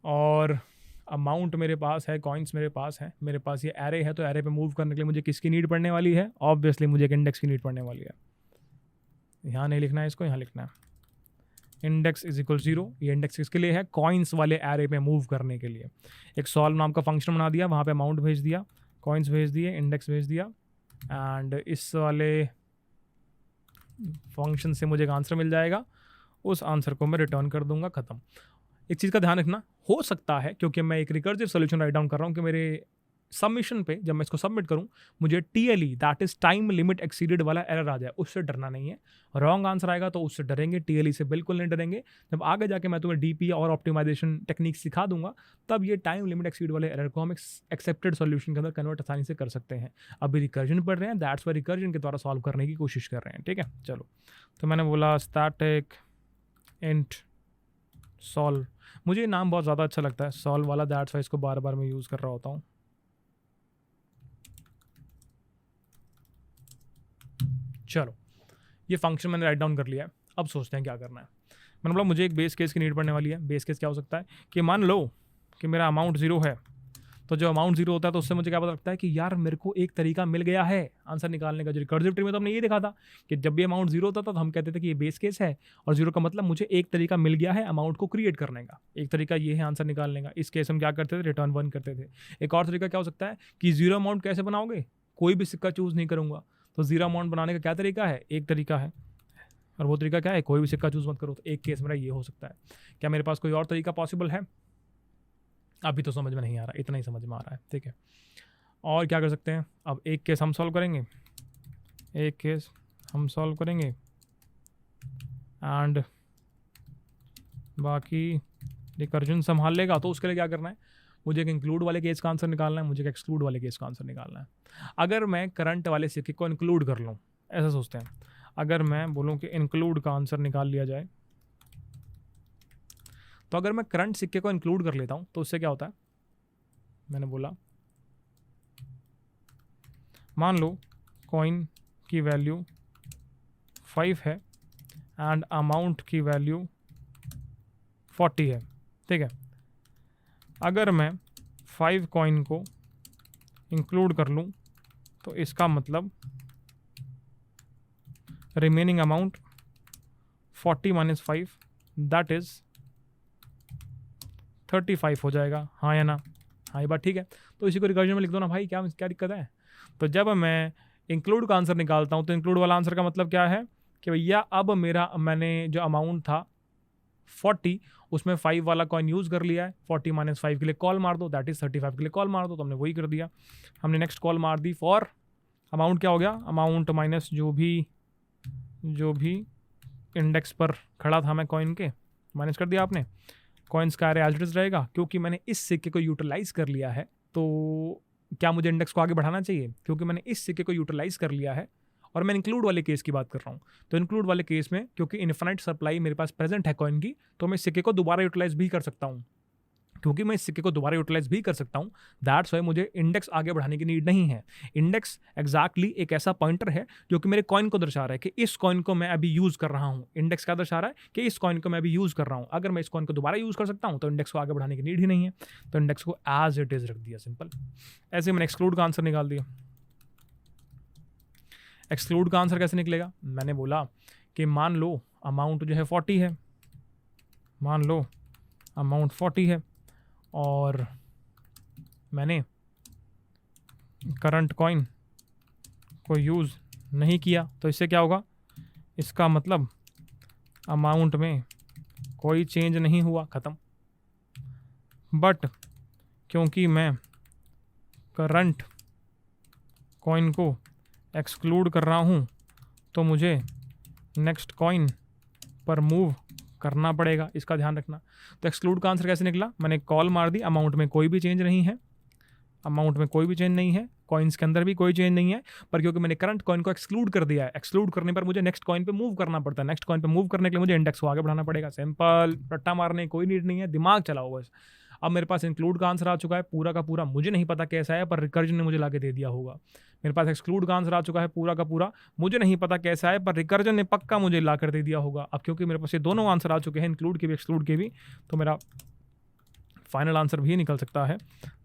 Speaker 1: और अमाउंट मेरे पास है, कॉइन्स मेरे पास है, मेरे पास ये एरे है। तो एरे पे मूव करने के लिए मुझे किसकी नीड पड़ने वाली है? ऑब्वियसली मुझे एक इंडेक्स की नीड पड़ने वाली है। यहाँ नहीं लिखना है इसको, यहाँ लिखना है इंडेक्स इज इक्वल 0। ये इंडेक्स किसके लिए है? कॉइन्स वाले एरे पे मूव करने के लिए। एक सॉल्व नाम का फंक्शन बना दिया, वहाँ पे अमाउंट भेज दिया, कॉइन्स भेज दिए, इंडेक्स भेज दिया, एंड इस वाले फंक्शन से मुझे एक आंसर मिल जाएगा, उस आंसर को मैं रिटर्न कर दूंगा। खत्म। एक चीज़ का ध्यान रखना, हो सकता है क्योंकि मैं एक रिकर्सिव सोल्यूशन राइट डाउन कर रहा हूँ कि मेरे सबमिशन पे जब मैं इसको सबमिट करूँ मुझे TLE that is time limit exceeded वाला एरर आ जाए। उससे डरना नहीं है। रॉन्ग आंसर आएगा तो उससे डरेंगे, TLE से बिल्कुल नहीं डरेंगे। जब आगे जाके मैं तुम्हें DP और ऑप्टिमाइजेशन टेक्निक सिखा दूंगा, तब ये टाइम लिमिट एक्सीड वाले एरर को हम एक्सेप्टेड सोल्यूशन के अंदर कन्वर्ट आसानी से कर सकते हैं। अभी रिकर्जन पढ़ रहे हैं, दैट्स वाई रिकर्जन के द्वारा सॉल्व करने की कोशिश कर रहे हैं। ठीक है, चलो। तो मैंने बोला स्टैटिक इंट सॉल्व। मुझे नाम बहुत ज़्यादा अच्छा लगता है सॉल्व वाला, दैट्स वाई इसको बार बार मैं यूज़ कर रहा होता हूँ। चलो, ये फंक्शन मैंने राइट डाउन कर लिया है। अब सोचते हैं क्या करना है। मैंने बोला मुझे एक बेस केस की नीड पड़ने वाली है। बेस केस क्या हो सकता है कि मान लो कि मेरा अमाउंट 0 है, तो जो अमाउंट 0 होता है तो उससे मुझे क्या पता लगता है कि यार मेरे को एक तरीका मिल गया है आंसर निकालने का। जो रिकर्सिव ट्री में तो हमने ये देखा था कि जब भी अमाउंट 0 होता था तो हम कहते थे कि ये बेस केस है, और 0 का मतलब मुझे एक तरीका मिल गया है अमाउंट को क्रिएट करने का। एक तरीका ये है आंसर निकालने का। इस केस हम क्या करते थे? रिटर्न 1 करते थे। एक और तरीका क्या हो सकता है कि 0 अमाउंट कैसे बनाओगे? कोई भी सिक्का चूज़ नहीं करूँगा। तो 0 अमाउंट बनाने का क्या तरीका है? एक तरीका है, और वो तरीका क्या है? कोई भी सिक्का चूज़ मत करो। तो एक केस मेरा ये हो सकता है। क्या मेरे पास कोई और तरीका पॉसिबल है? अभी तो समझ में नहीं आ रहा, इतना ही समझ में आ रहा है। ठीक है, और क्या कर सकते हैं? अब एक केस हम सॉल्व करेंगे, एक केस हम सॉल्व करेंगे, एंड बाकी रिकर्जन संभाल लेगा। तो उसके लिए क्या करना है? मुझे एक इंक्लूड वाले केस का आंसर निकालना है, मुझे एक एक्सक्लूड वाले केस का आंसर निकालना है। अगर मैं करंट वाले सिक्के को इंक्लूड कर लूँ, ऐसा सोचते हैं, अगर मैं बोलूँ कि इंक्लूड का आंसर निकाल लिया जाए, तो अगर मैं करंट सिक्के को इंक्लूड कर लेता हूँ तो उससे क्या होता है? मैंने बोला मान लो कॉइन की वैल्यू 5 है एंड अमाउंट की वैल्यू 40 है। ठीक है, अगर मैं 5 कॉइन को इंक्लूड कर लूँ तो इसका मतलब remaining amount 40 minus 5 that is 35 हो जाएगा। हाँ या ना? हाँ, ये बात ठीक है। तो इसी को रिकर्जन में लिख दो ना भाई, क्या दिक्कत है? तो जब मैं इंक्लूड का आंसर निकालता हूँ तो इंक्लूड वाला आंसर का मतलब क्या है कि भैया अब मैंने जो अमाउंट था 40, उसमें 5 वाला कॉइन यूज़ कर लिया है। 40 माइनस 5 के लिए कॉल मार दो, दैट इज़ 35 के लिए कॉल मार दो। तो हमने वही कर दिया। हमने नेक्स्ट कॉल मार दी फॉर अमाउंट। क्या हो गया? अमाउंट माइनस जो भी इंडेक्स पर खड़ा था मैं कॉइन के, माइनस कर दिया आपने। कॉइन्स का एरे एज इट इज रहेगा, क्योंकि मैंने इस सिक्के को यूटिलाइज कर लिया है। तो क्या मुझे इंडेक्स को आगे बढ़ाना चाहिए? क्योंकि मैंने इस सिक्के को यूटिलाइज कर लिया है, और मैं इंक्लूड वाले केस की बात कर रहा हूँ। तो इंक्लूड वाले केस में क्योंकि इन्फिनाइट सप्लाई मेरे पास प्रेजेंट है कॉइन की, तो मैं इस सिक्के को दोबारा यूटिलाइज भी कर सकता हूँ। क्योंकि मैं इस सिक्के को दोबारा यूटिलाइज भी कर सकता हूँ। दैट्स वाई मुझे इंडेक्स आगे बढ़ाने की नीड नहीं है। इंडेक्स एग्जैक्टली एक ऐसा पॉइंटर है जो कि मेरे कॉइन को दर्शा रहा है कि इस कॉइन को मैं अभी यूज कर रहा हूँ। इंडेक्स क्या दर्शा रहा है कि इस कॉइन को मैं अभी यूज कर रहा हूँ। अगर मैं इस कॉइन को दोबारा यूज कर सकता हूँ तो इंडेक्स को आगे बढ़ाने की नीड ही नहीं है, तो इंडेक्स को एज इट इज रख दिया, सिंपल। ऐसे मैंने एक्सक्लूड का आंसर निकाल दिया। एक्सक्लूड का आंसर कैसे निकलेगा? मैंने बोला कि मान लो अमाउंट जो है 40 है, मान लो अमाउंट 40 है और मैंने करंट कॉइन को यूज़ नहीं किया, तो इससे क्या होगा? इसका मतलब अमाउंट में कोई चेंज नहीं हुआ, ख़त्म। बट क्योंकि मैं करंट कॉइन को एक्सक्लूड कर रहा हूँ तो मुझे नेक्स्ट कॉइन पर मूव करना पड़ेगा, इसका ध्यान रखना। तो एक्सक्लूड का आंसर कैसे निकला? मैंने कॉल मार दी, अमाउंट में कोई भी चेंज नहीं है, अमाउंट में कोई भी चेंज नहीं है, कॉइन्स के अंदर भी कोई चेंज नहीं है, पर क्योंकि मैंने करंट कॉइन को एक्सक्लूड कर दिया है, एक्सक्लूड करने पर मुझे नेक्स्ट कॉइन पे मूव करना पड़ता है। नेक्स्ट कॉइन पे मूव करने के लिए मुझे इंडेक्स को आगे बढ़ाना पड़ेगा। सिंपल, रट्टा मारने की कोई नीड नहीं है, दिमाग चलाओ बस। अब मेरे पास इंक्लूड का आंसर आ चुका है पूरा का पूरा, मुझे नहीं पता कैसा है, पर रिकर्जन ने मुझे लाके दे दिया होगा। मेरे पास एक्सक्लूड का आंसर आ चुका है पूरा का पूरा, मुझे नहीं पता कैसा है, पर रिकर्जन ने पक्का मुझे ला कर दे दिया होगा। अब क्योंकि मेरे पास ये दोनों आंसर आ चुके हैं, इंक्लूड के भी एक्सक्लूड के भी, तो मेरा फाइनल आंसर भी निकल सकता है।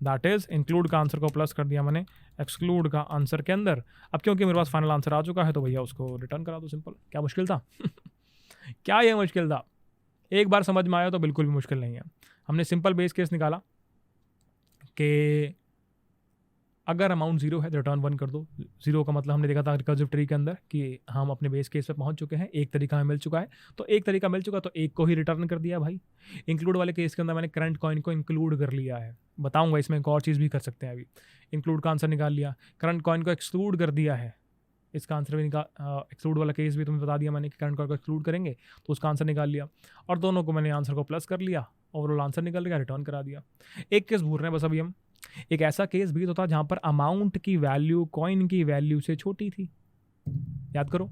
Speaker 1: दैट इज इंक्लूड का आंसर को प्लस कर दिया मैंने एक्सक्लूड का आंसर के अंदर। अब क्योंकि मेरे पास फाइनल आंसर आ चुका है तो भैया उसको रिटर्न करा दो, सिंपल। क्या मुश्किल था? क्या ये मुश्किल था? एक बार समझ में आया तो बिल्कुल भी मुश्किल नहीं है। हमने सिंपल बेस केस निकाला कि अगर अमाउंट 0 है तो रिटर्न 1 कर दो। 0 का मतलब हमने देखा था रिकर्सिव ट्री के अंदर कि हम अपने बेस केस पे पहुंच चुके हैं, एक तरीका हमें मिल चुका है, तो एक तरीका मिल चुका तो एक को ही रिटर्न कर दिया भाई। इंक्लूड वाले केस के अंदर मैंने करंट कॉइन को इंक्लूड कर लिया है, बताऊंगा इसमें एक और चीज़ भी कर सकते हैं। अभी इंक्लूड का आंसर निकाल लिया, करंट कॉइन को एक्सक्लूड कर दिया है, इसका आंसर भी निकाल, एक्सक्लूड वाला केस भी तुम्हें बता दिया मैंने कि करंट कॉइन को एक्सक्लूड करेंगे तो उसका आंसर निकाल लिया, और दोनों को मैंने आंसर को प्लस कर लिया, ओवरऑल आंसर निकल गया, रिटर्न करा दिया। एक केस भूल रहे हैं बस अभी हम, एक ऐसा केस भी तो था जहां पर अमाउंट की वैल्यू कॉइन की वैल्यू से छोटी थी। याद करो,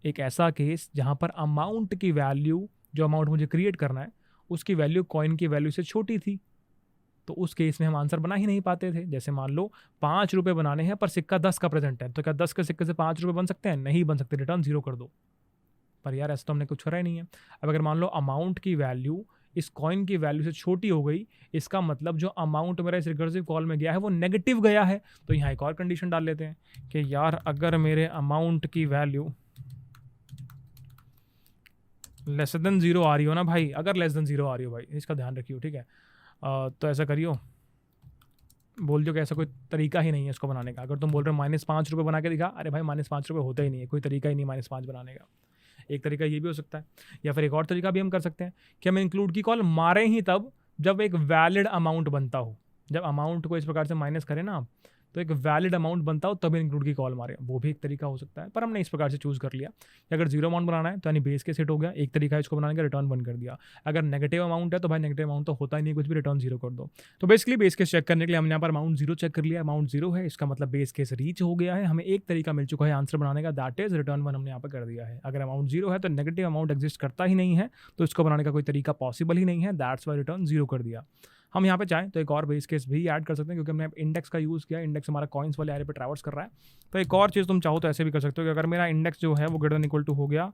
Speaker 1: एक ऐसा केस जहां पर अमाउंट की वैल्यू, जो अमाउंट मुझे क्रिएट करना है, उसकी वैल्यू कॉइन की वैल्यू से छोटी थी, तो उस केस में हम आंसर बना ही नहीं पाते थे। जैसे मान लो 5 रुपये बनाने हैं पर सिक्का 10 का प्रेजेंट है, तो क्या 10 के सिक्के से 5 रुपये बन सकते हैं? नहीं बन सकते, रिटर्न 0 कर दो। पर यार ऐसा तो हमने कुछ करा ही नहीं है। अब अगर मान लो अमाउंट की वैल्यू इस कॉइन की वैल्यू से छोटी हो गई, इसका मतलब जो अमाउंट मेरा इस रिकर्सिव कॉल में गया है वो नेगेटिव गया है। तो यहाँ एक और कंडीशन डाल लेते हैं कि यार अगर मेरे अमाउंट की वैल्यू लेस देन 0 आ रही हो ना भाई, अगर लेस देन 0 आ रही हो भाई, इसका ध्यान रखियो, ठीक है। तो ऐसा करियो, बोल दो कि ऐसा कोई तरीका ही नहीं है इसको बनाने का। अगर तुम बोल रहे हो -5 रुपये बना के दिखा, अरे भाई -5 रुपये होता ही नहीं है, कोई तरीका ही नहीं -5 बनाने का। एक तरीका ये भी हो सकता है, या फिर एक और तरीका भी हम कर सकते हैं कि हम इंक्लूड की कॉल मारें ही तब जब एक वैलिड अमाउंट बनता हो। जब अमाउंट को इस प्रकार से माइनस करें ना आप, तो एक वैलिड अमाउंट बनता हो तब इंक्लूड की कॉल मारे, वो भी एक तरीका हो सकता है। पर हमने इस प्रकार से चूज कर लिया कि अगर 0 अमाउंट बनाना है तो यानी बेस के सेट हो गया, एक तरीका है इसको बनाने का, रिटर्न 1 कर दिया। अगर नेगेटिव अमाउंट है तो भाई नेगेटिव अमाउंट तो होता ही नहीं कुछ भी, रिटर्न 0 कर दो। तो बेसिकली बेस केस चेक करने के लिए हमने यहाँ पर अमाउंट 0 चेक कर लिया, अमाउंट 0 है, इसका मतलब बेस केस रीच हो गया है, हमें एक तरीका मिल चुका है आंसर बनाने का, दैट इज रिटर्न 1 हमने यहाँ पर कर दिया है। अगर अमाउंट 0 है तो नेगेटिव अमाउंट एग्जिस्ट करता ही नहीं है, तो इसको बनाने का कोई तरीका पॉसिबल ही नहीं है, दैट्स वाई रिटर्न 0 कर दिया। हम यहाँ पे चाहें तो एक और बेस केस भी ऐड कर सकते हैं, क्योंकि हमने इंडेक्स का यूज़ किया, इंडेक्स हमारा कॉइन्स वाले एरे पे ट्रैवर्स कर रहा है। तो एक और चीज़ तुम चाहो तो ऐसे भी कर सकते हो कि अगर मेरा इंडेक्स जो है वो ग्रेटर देन इक्वल टू हो गया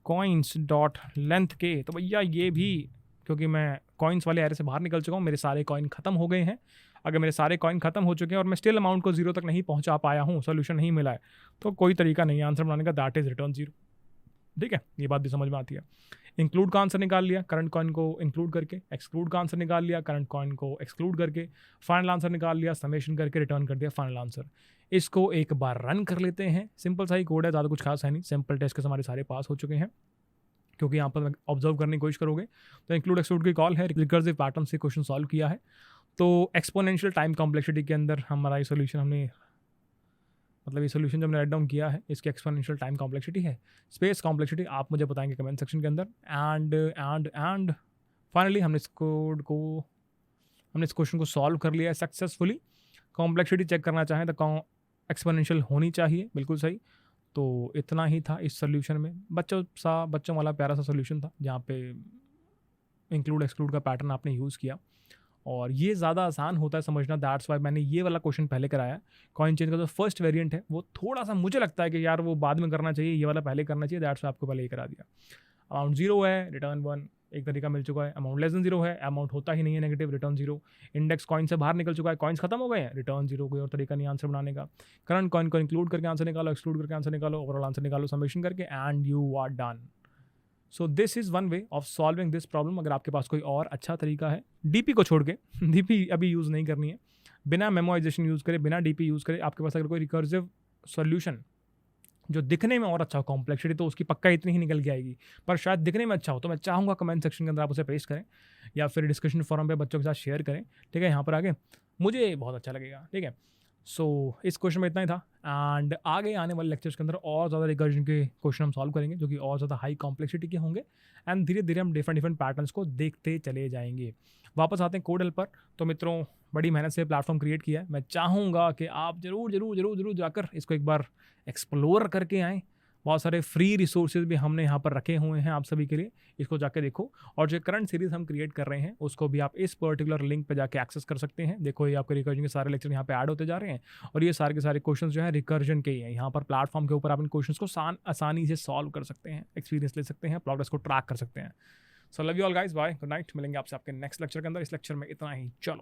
Speaker 1: कॉइन्स डॉट लेंथ के, तो भैया ये भी, क्योंकि मैं कॉइन्स वाले एरे से बाहर निकल चुका हूँ, मेरे सारे कॉइन खत्म हो गए हैं। अगर मेरे सारे कॉइन खत्म हो चुके हैं और मैं स्टिल अमाउंट को 0 तक नहीं पहुँचा पाया हूँ, सोल्यूशन नहीं मिला है, तो कोई तरीका नहीं है आंसर बनाने का, दैट इज रिटर्न 0। ठीक है, ये बात भी समझ में आती है। इंक्लूड का आंसर निकाल लिया करंट कॉइन को इंक्लूड करके, एक्सक्लूड का आंसर निकाल लिया करंट कॉइन को एक्सक्लूड करके, फाइनल आंसर निकाल लिया, समेशन करके रिटर्न कर दिया फाइनल आंसर। इसको एक बार रन कर लेते हैं, सिंपल सा ही कोड है, ज़्यादा कुछ खास है नहीं, सिंपल टेस्ट के हमारे सारे पास हो चुके हैं। क्योंकि यहाँ पर ऑब्जर्व करने की कोशिश करोगे तो इंक्लूड एक्सक्लूड की कॉल है, रिकर्सिव पैटर्न से क्वेश्चन सॉल्व किया है। तो एक्सपोनेंशियल टाइम कॉम्प्लेक्सिटी के अंदर हमारा ये सोल्यूशन हमने, मतलब ये सोल्यूशन जो हमने राइट डाउन किया है, इसकी एक्सपोनेंशियल टाइम कॉम्प्लेक्सिटी है। स्पेस कॉम्प्लेक्सिटी आप मुझे बताएंगे कमेंट सेक्शन के अंदर। एंड फाइनली हमने इस क्वेश्चन को सॉल्व कर लिया है सक्सेसफुली। कॉम्प्लेक्सिटी चेक करना चाहें तो एक्सपोनेंशियल होनी चाहिए, बिल्कुल सही। तो इतना ही था इस सोल्यूशन में, बच्चों वाला प्यारा सा सोल्यूशन था, जहाँ पे इंक्लूड एक्सक्लूड का पैटर्न आपने यूज़ किया और ये ज़्यादा आसान होता है समझना, दैट्स वाई मैंने ये वाला क्वेश्चन पहले कराया। कॉइन चेंज का जो फर्स्ट वेरिएंट है वो थोड़ा सा मुझे लगता है कि यार वो बाद में करना चाहिए, ये वाला पहले करना चाहिए, दैट्स वाई आपको पहले ये करा दिया। अमाउंट 0 है, रिटर्न 1 एक तरीका मिल चुका है। अमाउंट लेस देन 0 है, अमाउंट होता ही नहीं है नेगेटिव, रिटर्न 0। इंडेक्स कॉइन से बाहर निकल चुका है, कॉइन्स खत्म हो गए हैं, रिटर्न 0। कोई और तरीका नहीं आंसर बनाने का। करंट कॉइन को इंक्लूड करके आंसर निकालो, एक्सक्लूड करके आंसर निकालो, ओवरऑल आंसर निकालो समेशन करके, and you are done. So this is one way of solving this problem. अगर आपके पास कोई और अच्छा तरीका है डीपी को छोड़ के, डीपी अभी यूज़ नहीं करनी है, बिना मेमोराइजेशन यूज़ करे, बिना डीपी यूज़ करे, आपके पास अगर कोई रिकर्सिव सॉल्यूशन जो दिखने में और अच्छा हो, कॉम्प्लेक्सिटी तो उसकी पक्का इतनी ही निकल के आएगी, पर शायद दिखने में अच्छा हो, तो मैं चाहूँगा कमेंट सेक्शन के अंदर आप उसे पेश करें या फिर डिस्कशन फोरम पे बच्चों के साथ शेयर करें, ठीक है, यहाँ पर आगे, मुझे बहुत अच्छा लगेगा, ठीक है। सो इस क्वेश्चन में इतना ही था, एंड आगे आने वाले लेक्चर्स के अंदर और ज़्यादा रिकर्जन के क्वेश्चन हम सॉल्व करेंगे जो कि और ज़्यादा हाई कॉम्प्लेक्सिटी के होंगे, एंड धीरे धीरे हम डिफरेंट पैटर्न्स को देखते चले जाएंगे। वापस आते हैं कोड हेल्पर। तो मित्रों, बड़ी मेहनत से प्लेटफॉर्म क्रिएट किया है, मैं चाहूँगा कि आप जरूर जाकर इसको एक बार एक्सप्लोर करके आएँ। बहुत सारे फ्री रिसोर्सेज भी हमने यहाँ पर रखे हुए हैं आप सभी के लिए, इसको जाके देखो। और जो करंट सीरीज हम क्रिएट कर रहे हैं उसको भी आप इस पर्टिकुलर लिंक पे जाके एक्सेस कर सकते हैं। देखो ये आपके रिकर्जन के सारे लेक्चर यहाँ पे ऐड होते जा रहे हैं, और ये सारे के सारे क्वेश्चंस जो है रिकर्जन के ही हैं। यहाँ पर प्लेटफॉर्म के ऊपर आप इन क्वेश्चंस को आसानी से सॉल्व कर सकते हैं, एक्सपीरियंस ले सकते हैं, प्रोग्रेस को ट्रैक कर सकते हैं। So love you all guys, bye, good night. मिलेंगे आपसे आपके नेक्स्ट लेक्चर के अंदर। इस लेक्चर में इतना ही, चलो।